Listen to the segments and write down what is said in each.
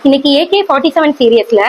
இன்னைக்கு AK-47 சீரியஸ்ல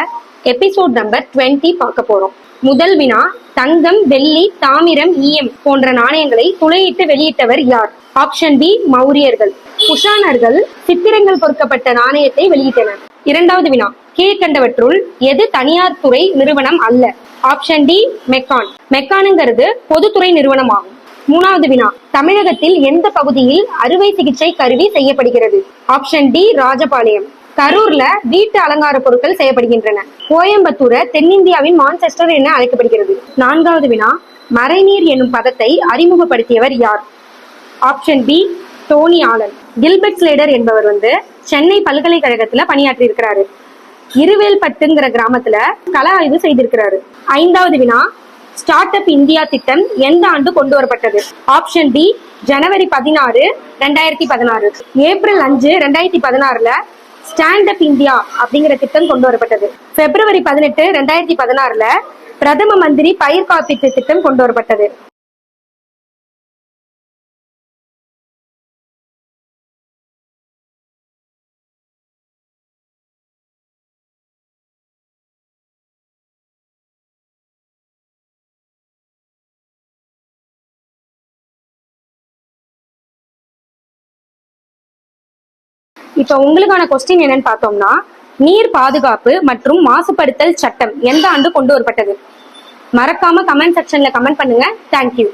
episode number 20 பார்க்க போறோம். முதல் வினா, தங்கம், வெள்ளி, தாமிரம், ஈயம் போன்ற நாணயங்களை துளையிட்டு வெளியிட்டவர் யார்? Option B, மௌரியர்கள். குஷானர்கள் சித்திரங்கள் பொறிக்கப்பட்ட நாணயத்தை வெளியிட்டனர். இரண்டாவது வினா, கீழ்கண்டவற்றுள் எது தனியார் துறை நிறுவனம் அல்ல? Option D, MECON. மெக்கானுங்கிறது பொதுத்துறை நிறுவனம் ஆகும். மூணாவது வினா, தமிழகத்தில் எந்த பகுதியில் அறுவை சிகிச்சை கருவி செய்யப்படுகிறது? Option D, Rajapalayam. கரூர்ல வீட்டு அலங்கார பொருட்கள் செய்யப்படுகின்றன. கோயம்புத்தூர் தென்னிந்தியாவின் மான்செஸ்டர் என அழைக்கப்படுகிறது. நான்காவது வினா, மறைநீர் என்னும் பதத்தை அறிமுகப்படுத்தியவர் யார்? Option B, Tony Allen. Gilbert Slater என்பவர் சென்னை பல்கலைக்கழகத்துல பணியாற்றி இருக்கிறாரு. இருவேல்பட்டுங்கிற கிராமத்துல கள ஆய்வு செய்திருக்கிறாரு. ஐந்தாவது வினா, ஸ்டார்ட் அப் இந்தியா திட்டம் எந்த ஆண்டு கொண்டு வரப்பட்டது? ஆப்ஷன் டி, ஜனவரி 16, 2016. ஏப்ரல் 5, 2016 ஸ்டாண்ட் அப் இந்தியா அப்படிங்கிற திட்டம் கொண்டு வரப்பட்டது. பிப்ரவரி 18, 2016 பிரதம மந்திரி பயிர் காப்பீட்டு திட்டம் கொண்டு வரப்பட்டது. இப்ப உங்களுக்கான கொஸ்டின் என்னன்னு பார்த்தோம்னா, நீர் பாதுகாப்பு மற்றும் மாசுபடுத்தல் சட்டம் எந்த ஆண்டு கொண்டு வரப்பட்டது? மறக்காம கமெண்ட் செக்ஷன்ல கமெண்ட் பண்ணுங்க. தேங்க்யூ.